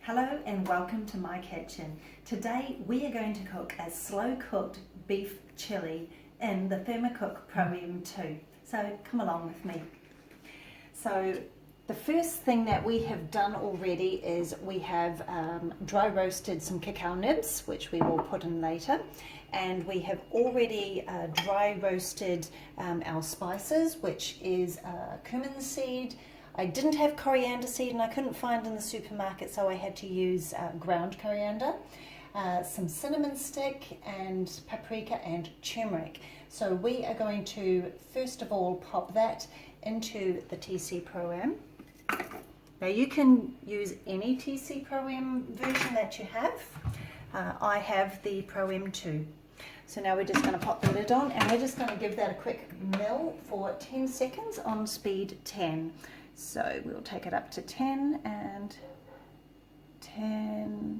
Hello and welcome to my kitchen. Today we are going to cook a slow cooked beef chili in the Thermocook Pro M2. So come along with me. So the first thing that we have done already is we have dry roasted some cacao nibs, which we will put in later. And we have already dry roasted our spices, which is cumin seed. I didn't have coriander seed and I couldn't find in the supermarket, so I had to use ground coriander, some cinnamon stick and paprika and turmeric. So we are going to first of all pop that into the TCPROM. Now you can use any TCPROM version that you have. I have the Pro M2. So now we're just going to pop the lid on and we're just going to give that a quick mill for 10 seconds on speed 10. So we'll take it up to 10 and 10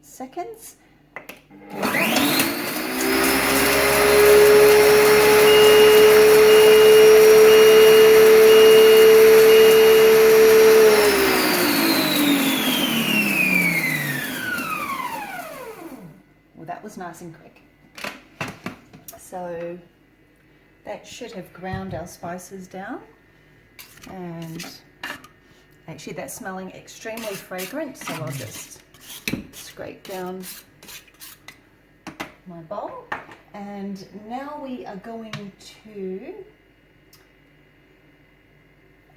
seconds. Well, that was nice and quick. So that should have ground our spices down. And actually that's smelling extremely fragrant, so I'll just scrape down my bowl. And now we are going to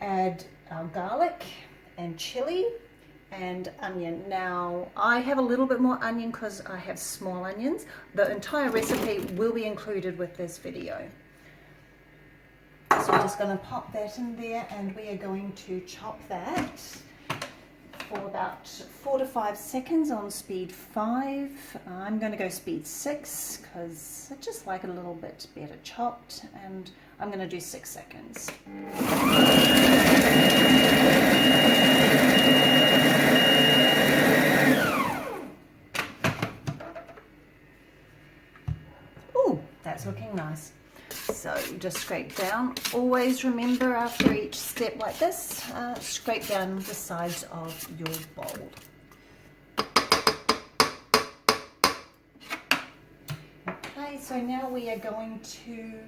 add our garlic and chili and onion. Now I have a little bit more onion because I have small onions. The entire recipe will be included with this video. So we're just going to pop that in there and we are going to chop that for about 4 to 5 seconds on speed 5. I'm going to go speed 6 because I just like it a little bit better chopped, and I'm going to do 6 seconds. Ooh, that's looking nice. So just scrape down. Always remember after each step like this, scrape down the sides of your bowl. Okay, so now we are going to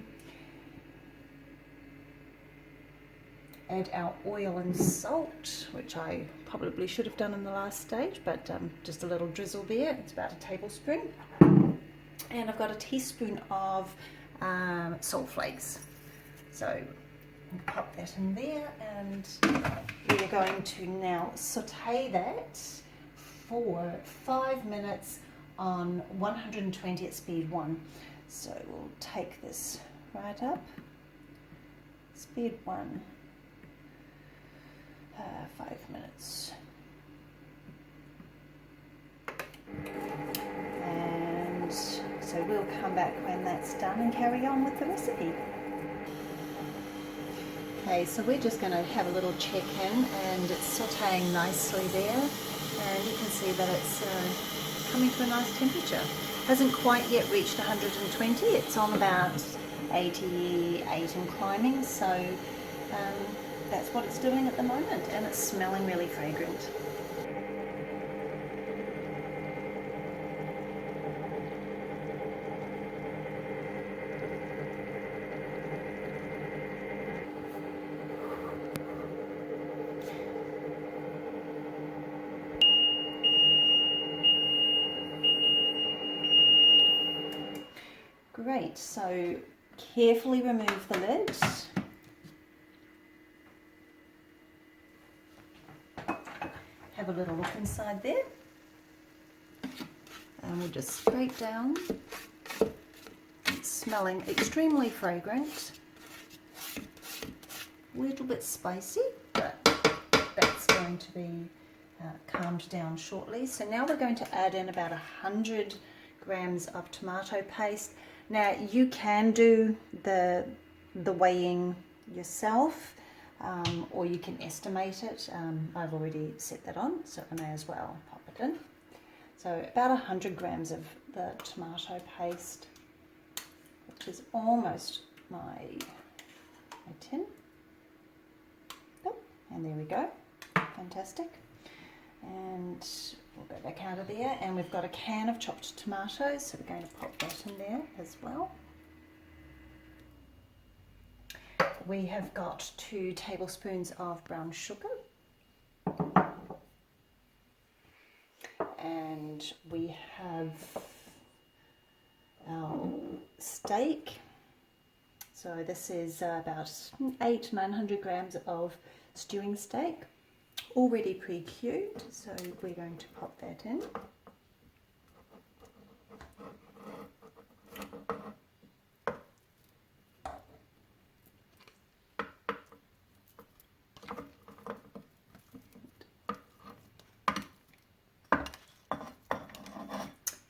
add our oil and salt, which I probably should have done in the last stage, but just a little drizzle there. It's about a tablespoon. And I've got a teaspoon of salt flakes. So pop that in there, and we are going to now saute that for 5 minutes on 120 at speed 1. So we'll take this right up, speed 1, 5 minutes. So we'll come back when that's done and carry on with the recipe. Okay, so we're just going to have a little check in, and it's sauteing nicely there, and you can see that it's coming to a nice temperature. Hasn't quite yet reached 120, it's on about 88 and climbing, so that's what it's doing at the moment, and it's smelling really fragrant. Great, so carefully remove the lid. Have a little look inside there. And we'll just scrape down. It's smelling extremely fragrant. A little bit spicy, but that's going to be calmed down shortly. So now we're going to add in about 100 grams of tomato paste. Now you can do the weighing yourself, or you can estimate it. I've already set that on, so I may as well pop it in. So about 100 grams of the tomato paste, which is almost my tin. Oh, and there we go, fantastic. And back out of there, and we've got a can of chopped tomatoes, so we're going to pop that in there as well. We have got 2 tablespoons of brown sugar, and we have our steak. So this is about 800-900 grams of stewing steak, already pre-cubed, so we're going to pop that in.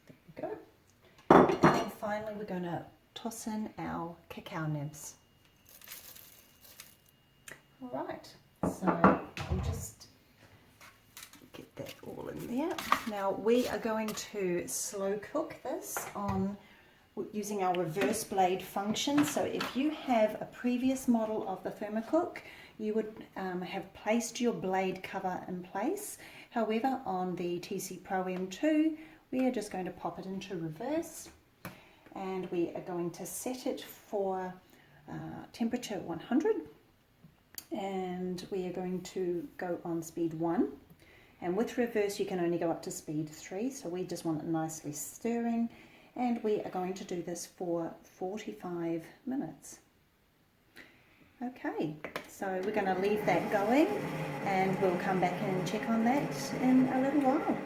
There we go. And then finally we're going to toss in our cacao nibs. All right, so I'll just get that all in there. Now we are going to slow cook this on using our reverse blade function. So if you have a previous model of the Thermocook, you would have placed your blade cover in place. However, on the TCPROM 2, we are just going to pop it into reverse, and we are going to set it for temperature 100, and we are going to go on speed 1, and with reverse you can only go up to speed 3, so we just want it nicely stirring, and we are going to do this for 45 minutes. Okay, so we're going to leave that going, and we'll come back and check on that in a little while.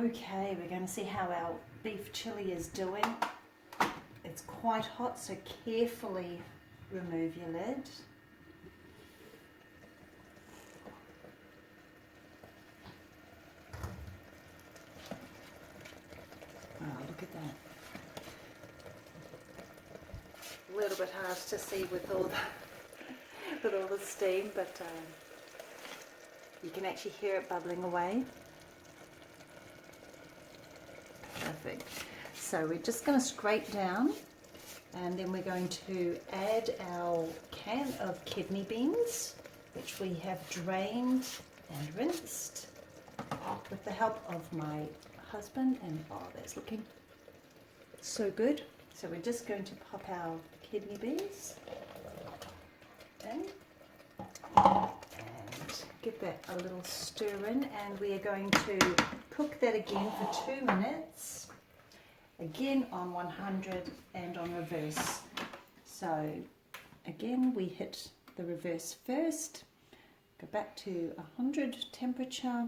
Okay, we're going to see how our beef chili is doing. It's quite hot, so carefully remove your lid. Oh, look at that. A little bit hard to see with all the steam, but you can actually hear it bubbling away. Perfect. So we're just going to scrape down, and then we're going to add our can of kidney beans, which we have drained and rinsed with the help of my husband, and oh, that's looking so good. So we're just going to pop our kidney beans in and give that a little stir in, and we are going to cook that again for 2 minutes, again on 100 and on reverse. So again we hit the reverse first, go back to 100 temperature,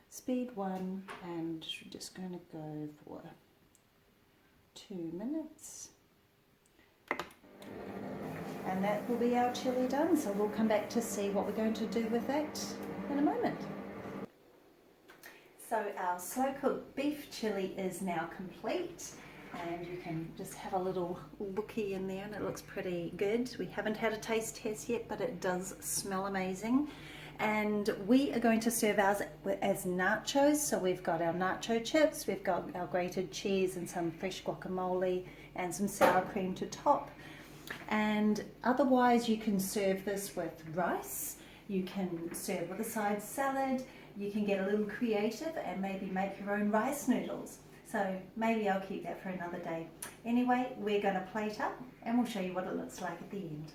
speed 1, and we're just going to go for 2 minutes. And that will be our chili done, so we'll come back to see what we're going to do with that in a moment. So our slow cooked beef chili is now complete, and you can just have a little looky in there, and it looks pretty good. We haven't had a taste test yet, but it does smell amazing. And we are going to serve ours as nachos. So we've got our nacho chips, we've got our grated cheese and some fresh guacamole and some sour cream to top. And otherwise you can serve this with rice, you can serve with a side salad, you can get a little creative and maybe make your own rice noodles. So maybe I'll keep that for another day. Anyway, we're going to plate up and we'll show you what it looks like at the end.